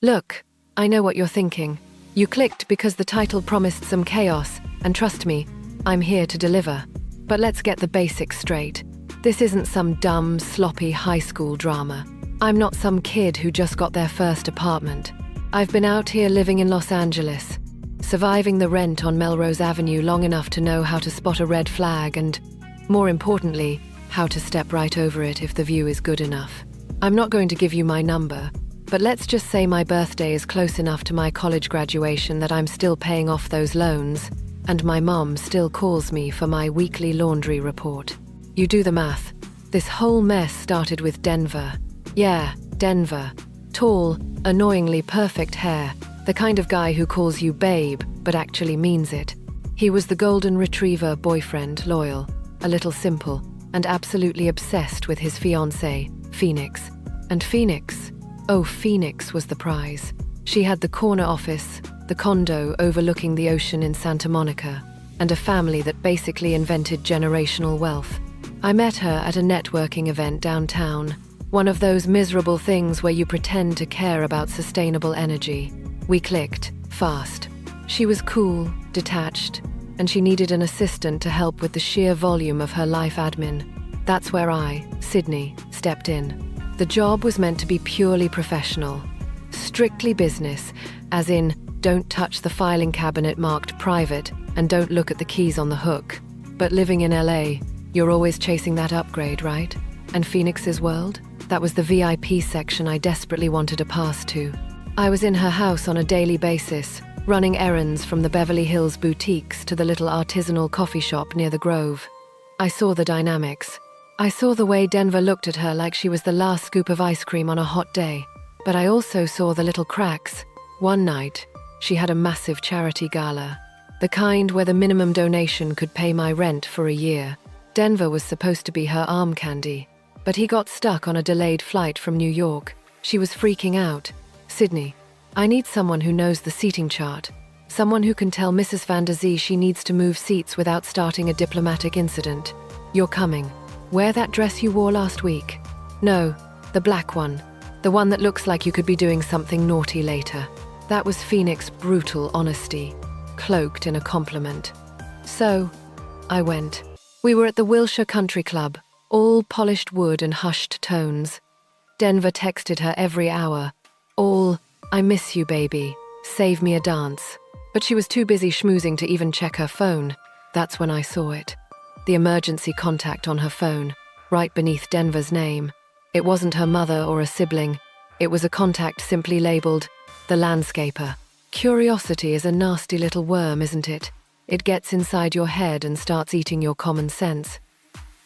Look, I know what you're thinking. You clicked because the title promised some chaos, and trust me, I'm here to deliver. But let's get the basics straight. This isn't some dumb, sloppy high school drama. I'm not some kid who just got their first apartment. I've been out here living in Los Angeles, surviving the rent on Melrose Avenue long enough to know how to spot a red flag and, more importantly, how to step right over it if the view is good enough. I'm not going to give you my number, but let's just say my birthday is close enough to my college graduation that I'm still paying off those loans, and my mom still calls me for my weekly laundry report. You do the math. This whole mess started with Denver. Yeah, Denver. Tall, annoyingly perfect hair, the kind of guy who calls you babe, but actually means it. He was the golden retriever boyfriend, loyal, a little simple, and absolutely obsessed with his fiancée, Phoenix. And Phoenix, oh, Phoenix was the prize. She had the corner office, the condo overlooking the ocean in Santa Monica, and a family that basically invented generational wealth. I met her at a networking event downtown, one of those miserable things where you pretend to care about sustainable energy. We clicked, fast. She was cool, detached, and she needed an assistant to help with the sheer volume of her life admin. That's where I, Sydney, stepped in. The job was meant to be purely professional. Strictly business, as in, don't touch the filing cabinet marked private and don't look at the keys on the hook. But living in LA, you're always chasing that upgrade, right? And Phoenix's world? That was the VIP section I desperately wanted a pass to. I was in her house on a daily basis, running errands from the Beverly Hills boutiques to the little artisanal coffee shop near the Grove. I saw the dynamics. I saw the way Denver looked at her like she was the last scoop of ice cream on a hot day. But I also saw the little cracks. One night, she had a massive charity gala, the kind where the minimum donation could pay my rent for a year. Denver was supposed to be her arm candy, but he got stuck on a delayed flight from New York. She was freaking out. Sydney, I need someone who knows the seating chart, someone who can tell Mrs. Van der Zee she needs to move seats without starting a diplomatic incident. You're coming. Wear that dress you wore last week. No, the black one. The one that looks like you could be doing something naughty later. That was Phoenix's brutal honesty, cloaked in a compliment. So, I went. We were at the Wilshire Country Club, all polished wood and hushed tones. Denver texted her every hour. All, I miss you, baby. Save me a dance. But she was too busy schmoozing to even check her phone. That's when I saw it. The emergency contact on her phone, right beneath Denver's name. It wasn't her mother or a sibling. It was a contact simply labeled, the landscaper. Curiosity is a nasty little worm, isn't it? It gets inside your head and starts eating your common sense.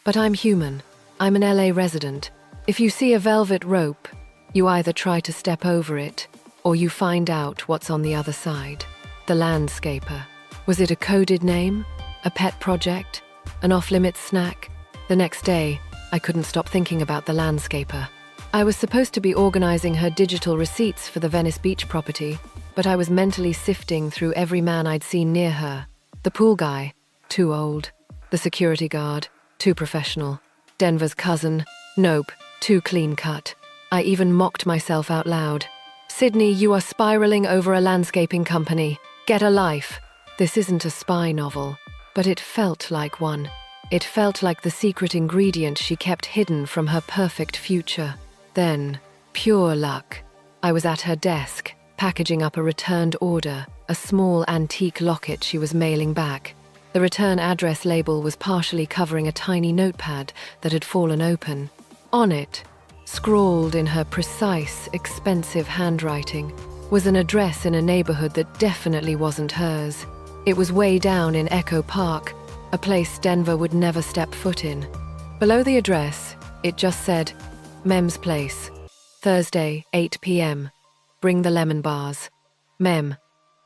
But I'm human. I'm an LA resident. If you see a velvet rope, you either try to step over it, or you find out what's on the other side. The landscaper. Was it a coded name? A pet project? An off-limits snack? The next day, I couldn't stop thinking about the landscaper. I was supposed to be organizing her digital receipts for the Venice Beach property, but I was mentally sifting through every man I'd seen near her. The pool guy, too old. The security guard, too professional. Denver's cousin, nope, too clean-cut. I even mocked myself out loud. Sydney, you are spiraling over a landscaping company. Get a life. This isn't a spy novel, but it felt like one. It felt like the secret ingredient she kept hidden from her perfect future. Then, pure luck. I was at her desk, packaging up a returned order, a small antique locket she was mailing back. The return address label was partially covering a tiny notepad that had fallen open. On it, scrawled in her precise, expensive handwriting, was an address in a neighborhood that definitely wasn't hers. It was way down in Echo Park, a place Denver would never step foot in. Below the address, it just said, Mem's Place, Thursday, 8 p.m. Bring the lemon bars. Mem,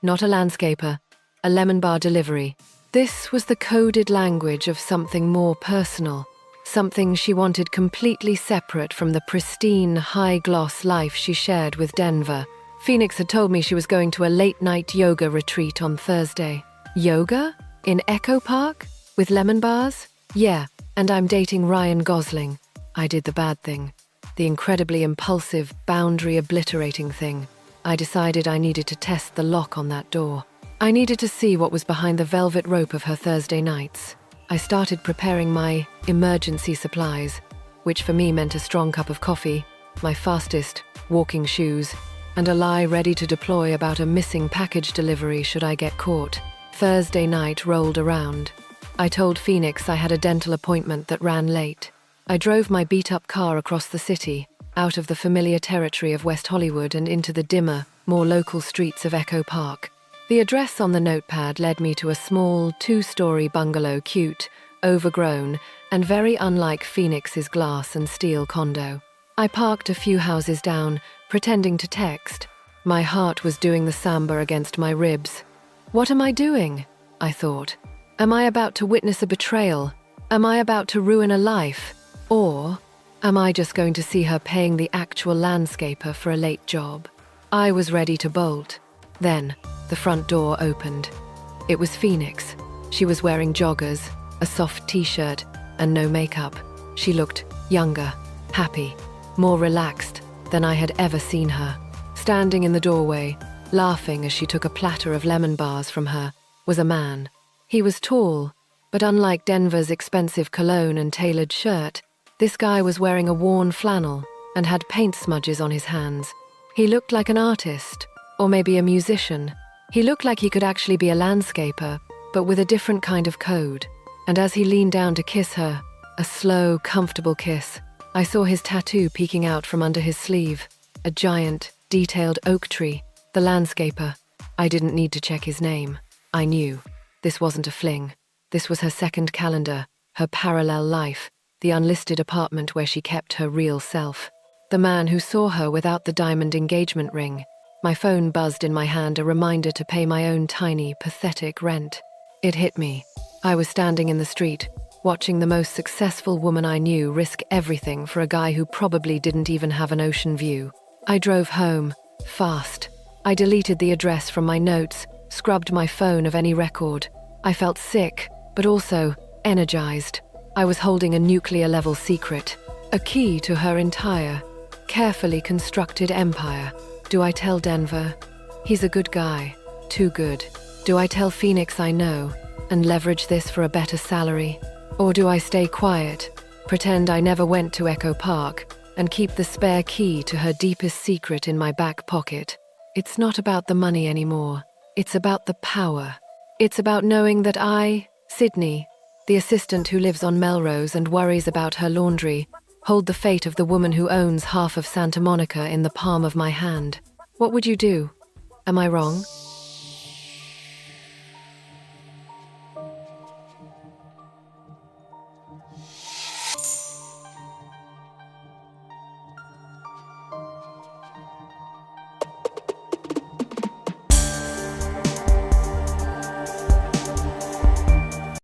not a landscaper, a lemon bar delivery. This was the coded language of something more personal, something she wanted completely separate from the pristine, high-gloss life she shared with Denver. Phoenix had told me she was going to a late-night yoga retreat on Thursday. Yoga? In Echo Park? With lemon bars? Yeah, and I'm dating Ryan Gosling. I did the bad thing. The incredibly impulsive, boundary-obliterating thing. I decided I needed to test the lock on that door. I needed to see what was behind the velvet rope of her Thursday nights. I started preparing my emergency supplies, which for me meant a strong cup of coffee, my fastest walking shoes, and a lie ready to deploy about a missing package delivery should I get caught. Thursday night rolled around. I told Phoenix I had a dental appointment that ran late. I drove my beat-up car across the city, out of the familiar territory of West Hollywood and into the dimmer, more local streets of Echo Park. The address on the notepad led me to a small, 2-story bungalow, cute, overgrown, and very unlike Phoenix's glass and steel condo. I parked a few houses down, pretending to text. My heart was doing the samba against my ribs. What am I doing? I thought. Am I about to witness a betrayal? Am I about to ruin a life? Or am I just going to see her paying the actual landscaper for a late job? I was ready to bolt. Then, the front door opened. It was Phoenix. She was wearing joggers, a soft t-shirt, and no makeup. She looked younger, happy, more relaxed than I had ever seen her. Standing in the doorway, laughing as she took a platter of lemon bars from her, was a man. He was tall, but unlike Denver's expensive cologne and tailored shirt, this guy was wearing a worn flannel and had paint smudges on his hands. He looked like an artist, or maybe a musician. He looked like he could actually be a landscaper, but with a different kind of code. And as he leaned down to kiss her, a slow, comfortable kiss, I saw his tattoo peeking out from under his sleeve, a giant, detailed oak tree, the landscaper. I didn't need to check his name. I knew. This wasn't a fling. This was her second calendar, her parallel life, the unlisted apartment where she kept her real self. The man who saw her without the diamond engagement ring. My phone buzzed in my hand, a reminder to pay my own tiny, pathetic rent. It hit me. I was standing in the street, watching the most successful woman I knew risk everything for a guy who probably didn't even have an ocean view. I drove home, fast. I deleted the address from my notes, scrubbed my phone of any record. I felt sick, but also energized. I was holding a nuclear-level secret, a key to her entire, carefully constructed empire. Do I tell Denver? He's a good guy, too good. Do I tell Phoenix I know, and leverage this for a better salary? Or do I stay quiet, pretend I never went to Echo Park, and keep the spare key to her deepest secret in my back pocket? It's not about the money anymore. It's about the power. It's about knowing that I, Sydney, the assistant who lives on Melrose and worries about her laundry, hold the fate of the woman who owns half of Santa Monica in the palm of my hand. What would you do? Am I wrong?